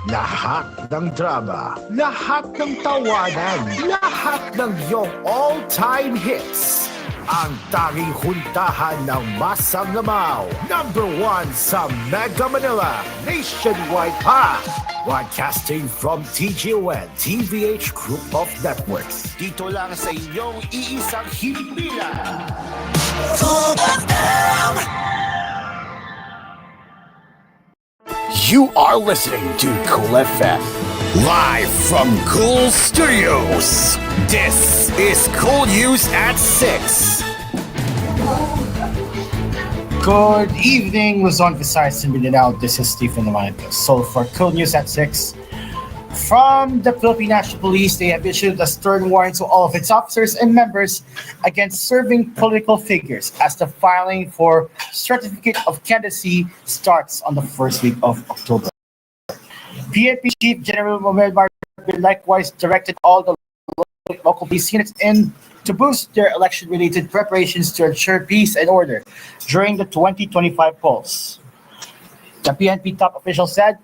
Lahat ng drama, lahat ng tawanan, lahat ng iyong all-time hits. Ang tanging huntahan ng Masang Lamaw. Number 1 sa Mega Manila, nationwide pa. Broadcasting from TGON, TVH Group of Networks. Dito lang sa inyong iisang himpilan. You are listening to Cool FM. Live from Cool Studios. This is koolNews at 6. Good evening, Luzon, Visayas, and Mindanao. This is Stephen Lamanito. So for koolNews at 6, from the Philippine National Police, they have issued a stern warning to all of its officers and members against serving political figures as the filing for certificate of candidacy starts on the first week of October. PNP Chief General Romel Martin likewise directed all the local police units to boost their election-related preparations to ensure peace and order during the 2025 polls. The PNP top official said,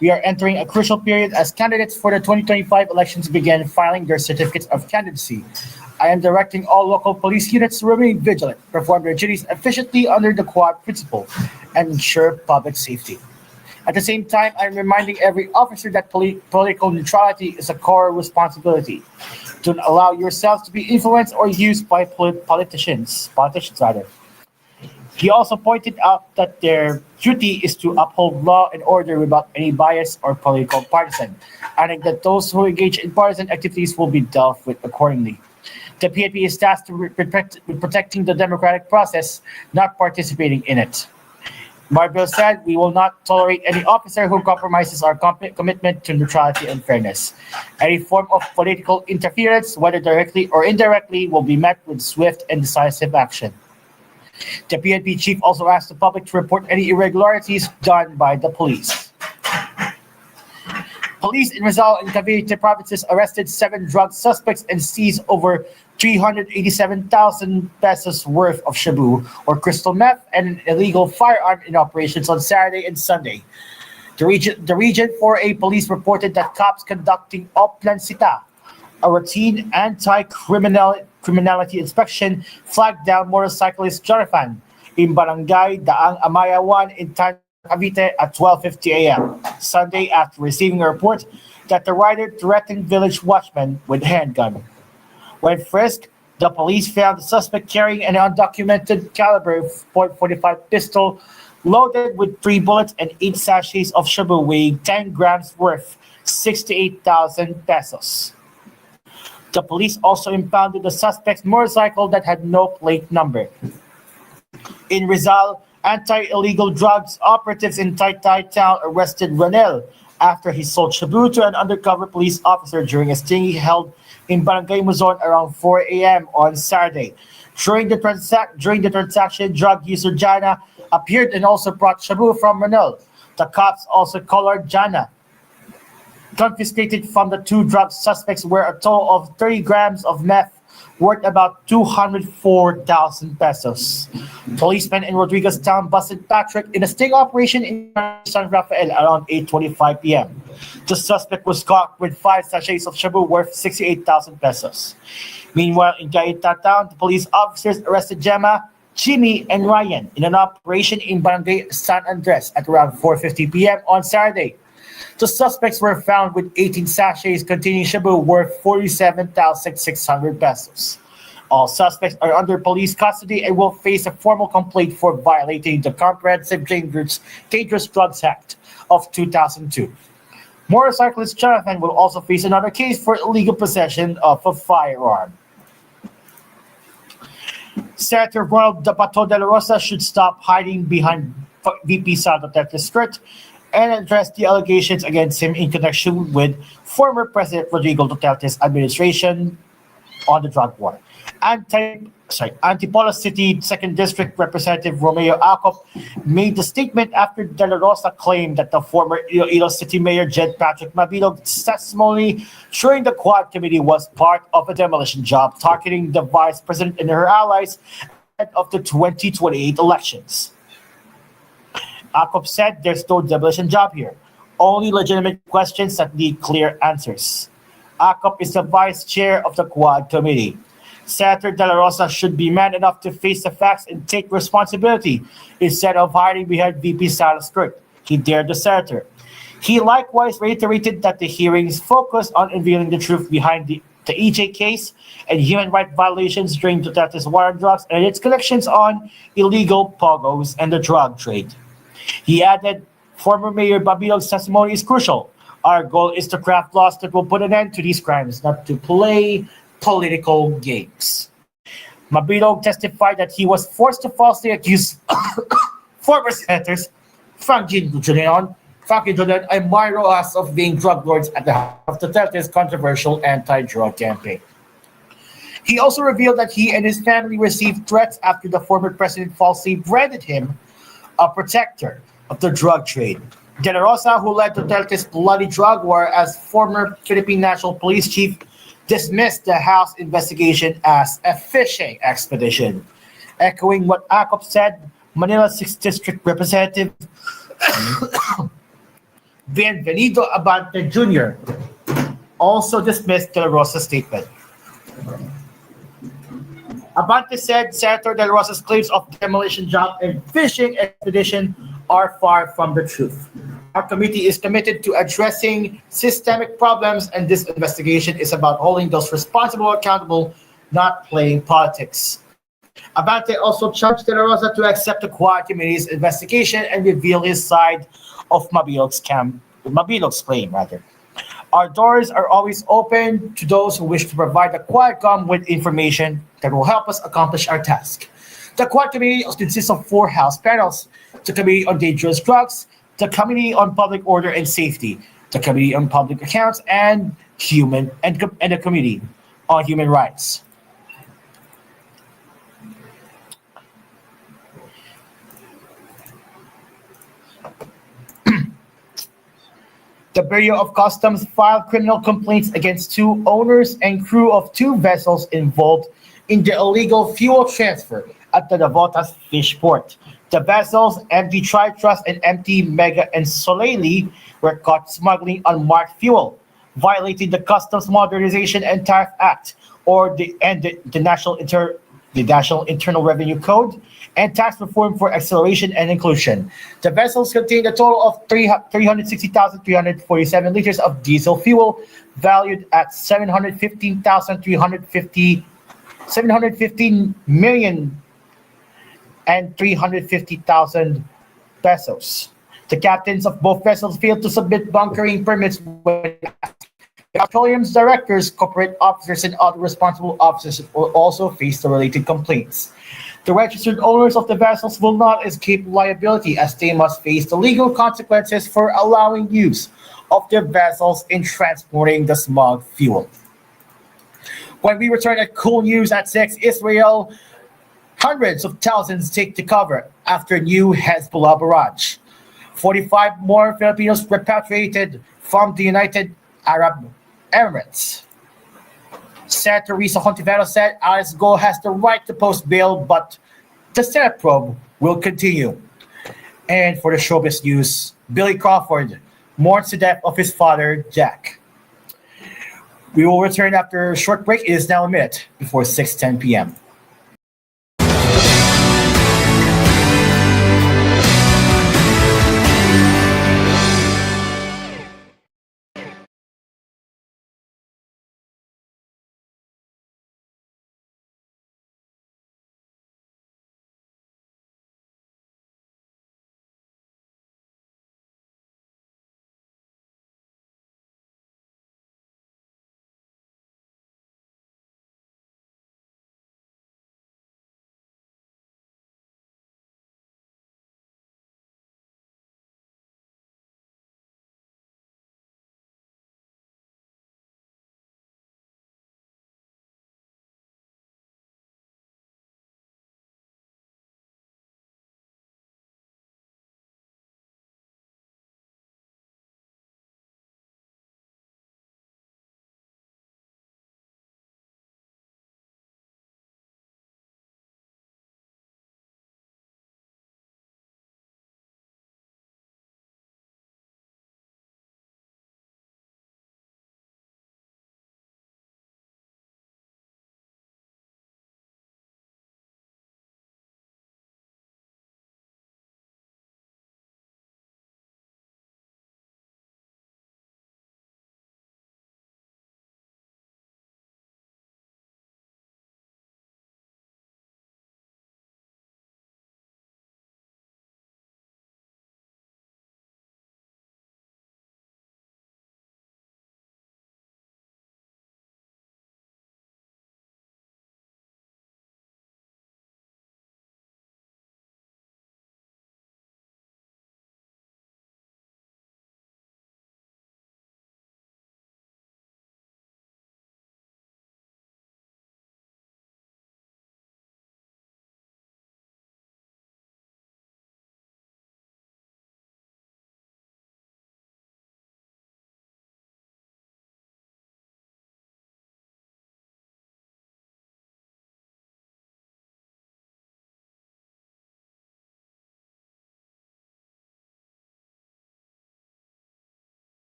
"We are entering a crucial period as candidates for the 2025 elections begin filing their certificates of candidacy. I am directing all local police units to remain vigilant, perform their duties efficiently under the Quad Principle, and ensure public safety. At the same time, I am reminding every officer that political neutrality is a core responsibility. Don't allow yourselves to be influenced or used by politicians. He also pointed out that their duty is to uphold law and order without any bias or political partisan, adding that those who engage in partisan activities will be dealt with accordingly. The PNP is tasked with protecting the democratic process, not participating in it." Marbil said, "We will not tolerate any officer who compromises our commitment to neutrality and fairness. Any form of political interference, whether directly or indirectly, will be met with swift and decisive action." The PNP chief also asked the public to report any irregularities done by the police. Police in Rizal and Cavite provinces arrested 7 drug suspects and seized over 387,000 pesos worth of shabu or crystal meth and an illegal firearm in operations on Saturday and Sunday. The Region 4A police reported that cops conducting Oplan Sita, a routine anti-criminality inspection, flagged down motorcyclist Jonathan in Barangay Daang Amaya 1 in Cavite at 12:50 a.m. Sunday after receiving a report that the rider threatened village watchmen with a handgun. When frisked, the police found the suspect carrying an undocumented caliber .45 pistol loaded with 3 bullets and 8 sachets of shabu weighing 10 grams worth 68,000 pesos. The police also impounded the suspect's motorcycle that had no plate number. In Rizal, anti-illegal drugs operatives in Taytay town arrested Ranel after he sold shabu to an undercover police officer during a sting he held in Barangay Muzon around 4 a.m. on Saturday. During the transaction, drug user Jana appeared and also brought shabu from Ranel. The cops also collared Jana. Confiscated from the 2 drug suspects were a total of 30 grams of meth worth about 204,000 pesos. Policemen in Rodriguez town busted Patrick in a sting operation in San Rafael around 8:25 p.m. The suspect was caught with 5 sachets of shabu worth 68,000 pesos. Meanwhile, in Gaeta town, the police officers arrested Gemma, Jimmy, and Ryan in an operation in Barangay San Andres at around 4:50 p.m. on Saturday. The suspects were found with 18 sachets containing shabu worth 47,600 pesos. All suspects are under police custody and will face a formal complaint for violating the Comprehensive Dangerous Drugs Act of 2002. Motorcyclist Jonathan will also face another case for illegal possession of a firearm. Senator Ronald Bato de la Rosa should stop hiding behind VP Sara Duterte's skirt and address the allegations against him in connection with former President Rodrigo Duterte's administration on the drug war. Antipolo City 2nd District Representative Romeo Acop made the statement after De La Rosa claimed that the former Iloilo City Mayor Jed Patrick Mabilog's testimony during the Quad Committee was part of a demolition job targeting the Vice President and her allies ahead of the 2028 elections. Acop said there's no demolition job here. only legitimate questions that need clear answers. Akop is the vice chair of the Quad Committee. Senator De La Rosa should be man enough to face the facts and take responsibility instead of hiding behind VP Sal's skirt. He dared the senator. He likewise reiterated that the hearings focused on unveiling the truth behind the EJ case and human rights violations during Duterte's war on drugs and its connections on illegal pogos and the drug trade. He added, former Mayor Babilog's testimony is crucial. Our goal is to craft laws that will put an end to these crimes, not to play political games. Mabilog testified that he was forced to falsely accuse former senators Frankie Julian, and Mario Rojas of being drug lords at the heart of Duterte's controversial anti-drug campaign. He also revealed that he and his family received threats after the former president falsely branded him a protector of the drug trade. De La Rosa, who led Duterte's bloody drug war as former Philippine National Police Chief, dismissed the House investigation as a fishing expedition. Echoing what Akop said, Manila 6th District Representative Bienvenido Abante Jr. also dismissed De La Rosa's statement. Abante said Senator De La Rosa's claims of demolition job and fishing expedition are far from the truth. Our committee is committed to addressing systemic problems, and this investigation is about holding those responsible accountable, not playing politics. Abante also charged De La Rosa to accept the Quad Committee's investigation and reveal his side of Mabilog's claim. Our doors are always open to those who wish to provide the Quadcom with information that will help us accomplish our task. The Quad Committee consists of 4 House panels: the Committee on Dangerous Drugs, the Committee on Public Order and Safety, the Committee on Public Accounts, and the Committee on Human Rights. The Bureau of Customs filed criminal complaints against 2 owners and crew of 2 vessels involved in the illegal fuel transfer at the Navotas fish port. The vessels, MT Tri-Trust and MT Mega and Soleil, were caught smuggling unmarked fuel, violating the Customs Modernization and Tariff Act, or the National Internal Revenue Code, and tax reform for acceleration and inclusion. The vessels contained a total of 360,347 liters of diesel fuel, valued at 715 million and 350,000 pesos. The captains of both vessels failed to submit bunkering permits when the petroleum's directors, corporate officers, and other responsible officers will also face the related complaints. The registered owners of the vessels will not escape liability, as they must face the legal consequences for allowing use of their vessels in transporting the smuggled fuel. When we return at koolNews at 6, Israel, hundreds of thousands take to cover after new Hezbollah barrage. 45 more Filipinos repatriated from the United Arab Emirates. Senator Risa Hontiveros said Alice Go has the right to post bail, but the Senate probe will continue. And for the showbiz news, Billy Crawford mourns the death of his father, Jack. We will return after a short break. It is now a minute before 6:10 p.m.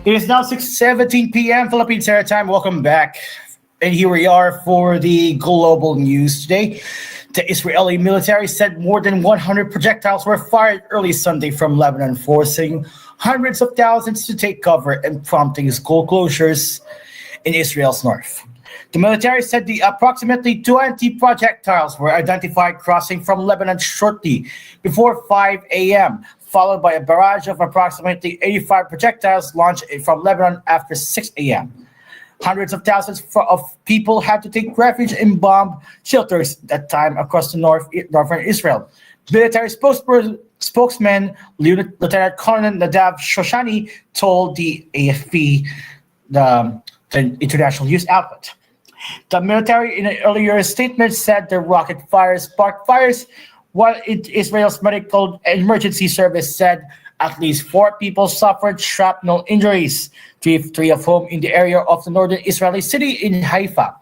It is now 6:17 p.m. Philippine Standard Time. Welcome back. And here we are for the global news today. The Israeli military said more than 100 projectiles were fired early Sunday from Lebanon, forcing hundreds of thousands to take cover and prompting school closures in Israel's north. The military said the approximately 20 projectiles were identified crossing from Lebanon shortly before 5 a.m., followed by a barrage of approximately 85 projectiles launched from Lebanon after 6 a.m. Hundreds of thousands of people had to take refuge in bomb shelters at that time across the northern Israel. Military spokesman Lieutenant Colonel Nadav Shoshani told the AFP, the international news outlet. The military, in an earlier statement, said the rocket fires sparked fires, while Israel's medical emergency service said at least 4 people suffered shrapnel injuries, three of whom in the area of the northern Israeli city in Haifa.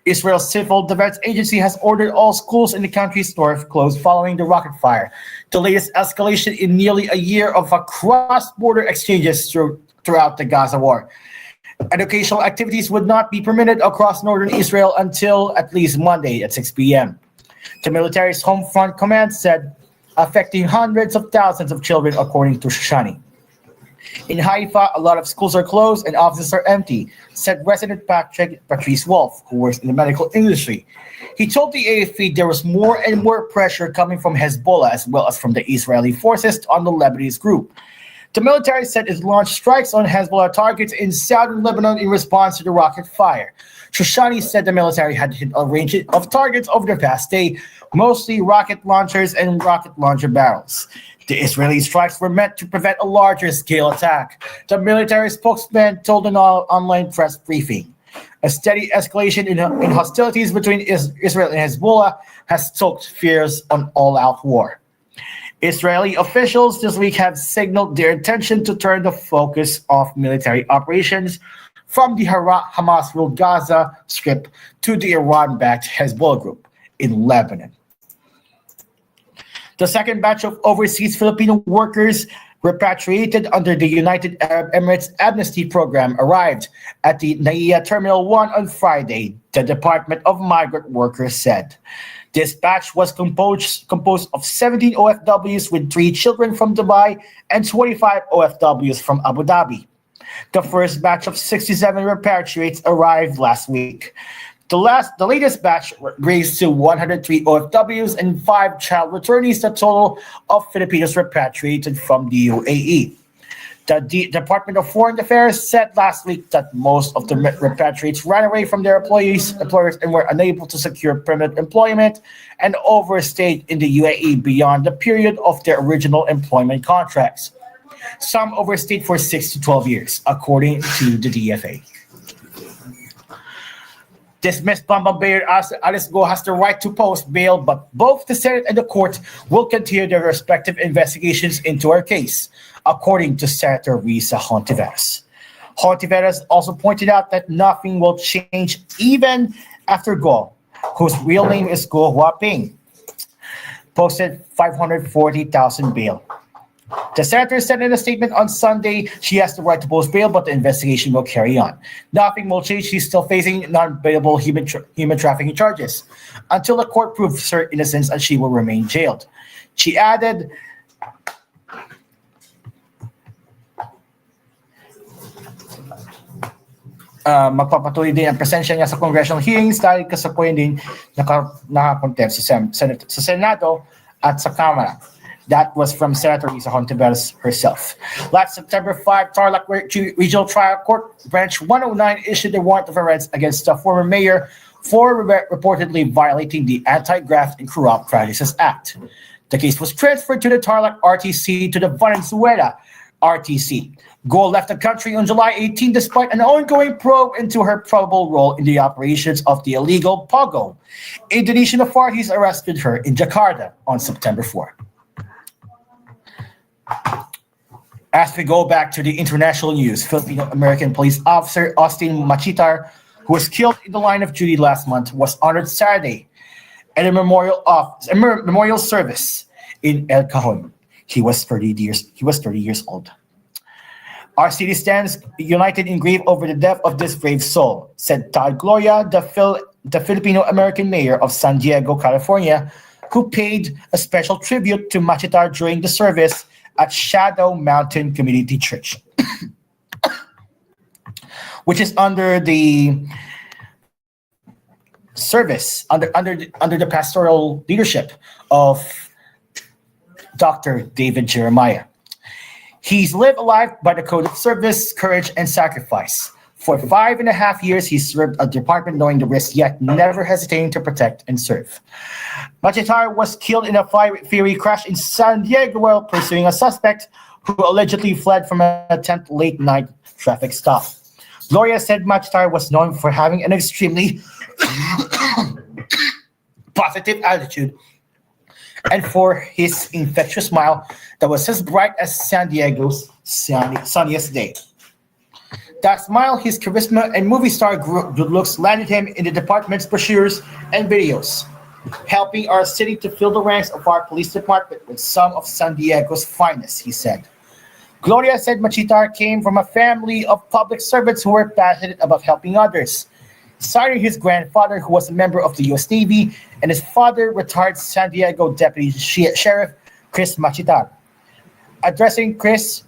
Israel's Civil Defense Agency has ordered all schools in the country's north closed following the rocket fire, the latest escalation in nearly a year of cross-border exchanges throughout the Gaza war. Educational activities would not be permitted across northern Israel until at least Monday at 6 p.m. The military's home front command said, affecting hundreds of thousands of children, according to Shoshani. In Haifa, a lot of schools are closed and offices are empty, said resident Patrice Wolf, who works in the medical industry. He told the AFP there was more and more pressure coming from Hezbollah as well as from the Israeli forces on the Lebanese group. The military said it launched strikes on Hezbollah targets in southern Lebanon in response to the rocket fire. Shoshani said the military had hit a range of targets over the past day, mostly rocket launchers and rocket launcher barrels. The Israeli strikes were meant to prevent a larger scale attack, the military spokesman told an online press briefing. A steady escalation in hostilities between Israel and Hezbollah has stoked fears on all-out war. Israeli officials this week have signaled their intention to turn the focus of military operations from the Hamas-ruled Gaza Strip to the Iran-backed Hezbollah group in Lebanon. The second batch of overseas Filipino workers repatriated under the United Arab Emirates Amnesty Program arrived at the Naiya Terminal 1 on Friday, the Department of Migrant Workers said. This batch was composed of 17 OFWs with 3 children from Dubai and 25 OFWs from Abu Dhabi. The first batch of 67 repatriates arrived last week. The latest batch raised to 103 OFWs and 5 child returnees, the total of Filipinos repatriated from the UAE. The Department of Foreign Affairs said last week that most of the repatriates ran away from their employers and were unable to secure permanent employment and overstayed in the UAE beyond the period of their original employment contracts. Some overstayed for 6 to 12 years, according to the DFA. Dismissed Bambang Mayor Alice Go has the right to post bail, but both the Senate and the court will continue their respective investigations into her case, according to Senator Risa Hontiveros. Hontiveros also pointed out that nothing will change even after Go, whose real name is Go Huaping, posted 540,000 bail. The senator said in a statement on Sunday she has the right to post bail, but the investigation will carry on. Nothing will change. She's still facing non-bailable human trafficking charges until the court proves her innocence, and she will remain jailed. She added, magpapatuloy din ang presensya niya sa congressional hearings dahil kasalukuyan din nakakontempt sa Senado at sa Kamara. That was from Senator Risa Hontiveros herself. Last September 5, Tarlac Regional Trial Court Branch 109 issued a warrant of arrest against the former mayor for reportedly violating the Anti-Graft and Corrupt Practices Act. The case was transferred to the Tarlac RTC to the Valenzuela RTC. Go left the country on July 18 despite an ongoing probe into her probable role in the operations of the illegal POGO. Indonesian authorities arrested her in Jakarta on September 4. As we go back to the international news, Filipino-American police officer Austin Machitar, who was killed in the line of duty last month, was honored Saturday at a memorial service in El Cajon. He was 30 years old. Our city stands united in grief over the death of this brave soul, said Todd Gloria, the Filipino-American mayor of San Diego, California, who paid a special tribute to Machitar during the service at Shadow Mountain Community Church, which is under the service, under the pastoral leadership of Dr. David Jeremiah. He's lived a life by the code of service, courage, and sacrifice. For 5.5 years, he served a department knowing the risk, yet never hesitating to protect and serve. Machitar was killed in a fiery crash in San Diego while pursuing a suspect who allegedly fled from an attempt late-night traffic stop. Gloria said Machitar was known for having an extremely positive attitude and for his infectious smile that was as bright as San Diego's sunniest day. That smile, his charisma, and movie star good looks landed him in the department's brochures and videos, helping our city to fill the ranks of our police department with some of San Diego's finest, he said. Gloria said Machitar came from a family of public servants who were passionate about helping others, citing his grandfather, who was a member of the U.S. Navy, and his father, retired San Diego Deputy Sheriff Chris Machitar. Addressing Chris,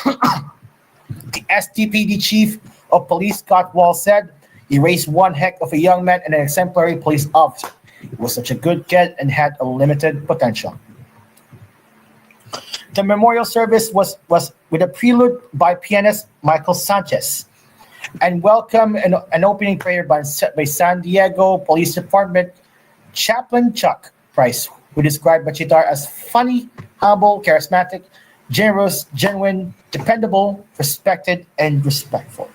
the SDPD Chief of Police Scott Wall said, "He raised one heck of a young man and an exemplary police officer. He was such a good kid and had a limited potential." The memorial service was with a prelude by pianist Michael Sanchez and welcome an opening prayer by San Diego Police Department Chaplain Chuck Price, who described Machitar as funny, humble, charismatic, generous, genuine, dependable, respected, and respectful.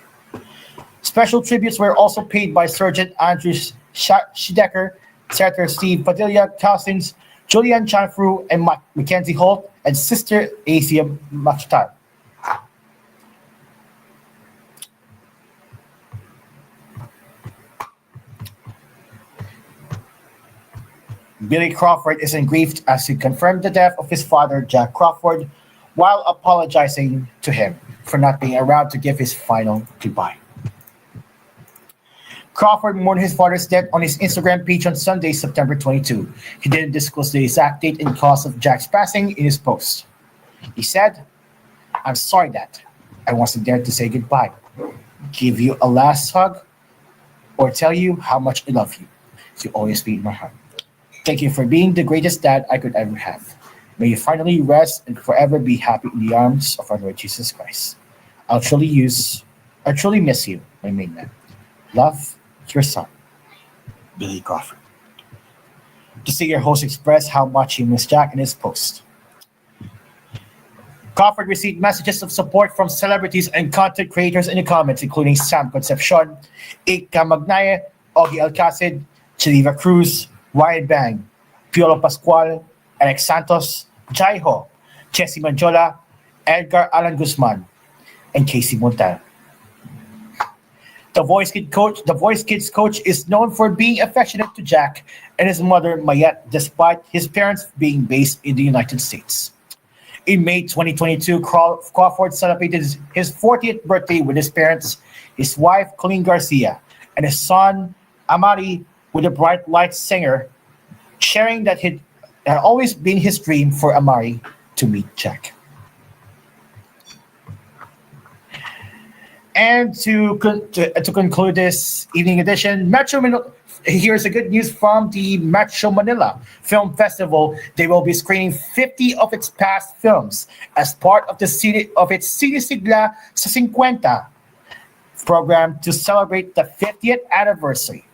Special tributes were also paid by Sergeant Andrew Schedecker, Senator Steve Padilla Cousins, Julian Chanfru, and Mackenzie Holt, and Sister Asia Machitar. Billy Crawford is in grief as he confirmed the death of his father, Jack Crawford, while apologizing to him for not being around to give his final goodbye. Crawford mourned his father's death on his Instagram page on Sunday, September 22. He didn't disclose the exact date and cause of Jack's passing in his post. He said, "I'm sorry, Dad. I wasn't there to say goodbye, give you a last hug, or tell you how much I love you. You'll always be in my heart. Thank you for being the greatest dad I could ever have. May you finally rest and forever be happy in the arms of our Lord Jesus Christ. I'll truly miss you, my main man. Love, your son, Billy Crawford." The singer host expressed how much he missed Jack in his post. Crawford received messages of support from celebrities and content creators in the comments, including Sam Concepcion, Ika Magnaye, Ogie Alcacid, Chiliva Cruz, Ryan Bang, Piolo Pascual, Alex Santos, Jai Ho, Chessy Manjola, Edgar Alan Guzman, and Casey Montal. The Voice Kids coach is known for being affectionate to Jack and his mother Mayette, despite his parents being based in the United States. In May 2022, Crawford celebrated his 40th birthday with his parents, his wife Colleen Garcia, and his son Amari, with a Bright Lights singer, sharing that it had always been his dream for Amari to meet Jack. And to conclude this evening edition, here's the good news from the Metro Manila Film Festival. They will be screening 50 of its past films as part of its Cine Sigla sa 50 program to celebrate the 50th anniversary.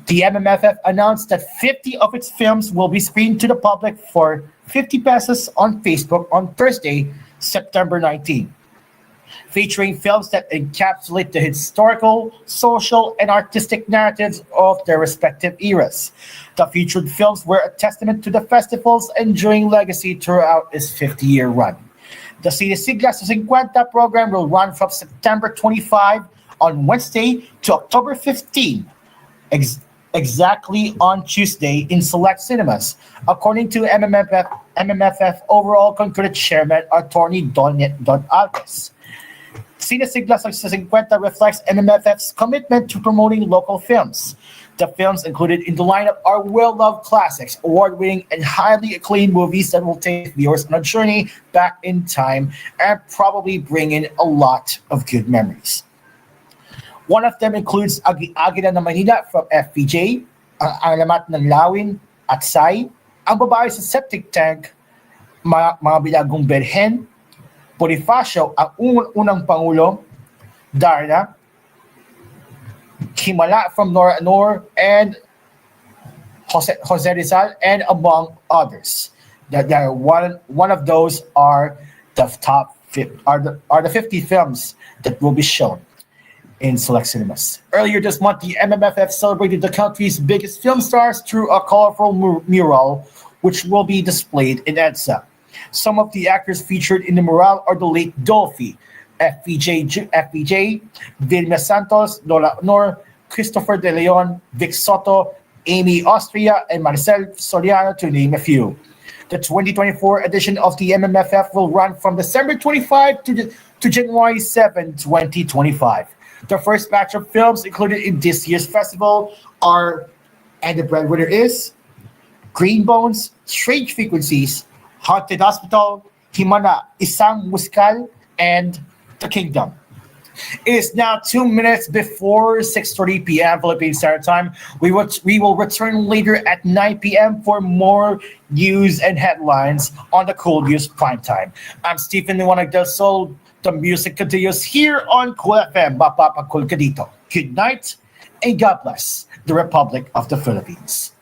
The MMFF announced that 50 of its films will be screened to the public for 50 pesos on Facebook on Thursday, September 19, featuring films that encapsulate the historical, social, and artistic narratives of their respective eras. The featured films were a testament to the festival's enduring legacy throughout its 50-year run. The Cine Sigla sa 50 program will run from September 25 on Wednesday to October 15, exactly on Tuesday in select cinemas, according to MMFF overall concurrent chairman, attorney Don Alves. Sinesigla sa 50 reflects MMFF's commitment to promoting local films. The films included in the lineup are well-loved classics, award-winning and highly acclaimed movies that will take viewers on a journey back in time and probably bring in a lot of good memories. One of them includes Agila na Manila from FPJ, Ang Alamat ng Lawin at Sai, Ang Babae sa Septic Tank, Mga Bilagong Berhen, Bonifacio, Ang Unang Pangulo, Darna, Himala from Nora Nor, and Jose Rizal, and among others. One of those are the are the 50 films that will be shown in select cinemas. Earlier this month, the MMFF celebrated the country's biggest film stars through a colorful mural, which will be displayed in EDSA. Some of the actors featured in the mural are the late Dolphy, FPJ, Vilma Santos, Lola Honor, Christopher De Leon, Vic Soto, Amy Austria, and Marcel Soriano, to name a few. The 2024 edition of the MMFF will run from December 25 to January 7, 2025. The first batch of films included in this year's festival are, and the breadwinner is, Green Bones, Strange Frequencies, Haunted Hospital, Himana, Isang Muskal, and The Kingdom. It is now 2 minutes before 6:30 p.m. Philippine Standard Time. We will return later at 9 p.m. for more news and headlines on the koolNews Primetime. I'm Stephen Liwanag del Sol. The music continues here on Kool FM. Mapapakul ka dito. Good night and God bless the Republic of the Philippines.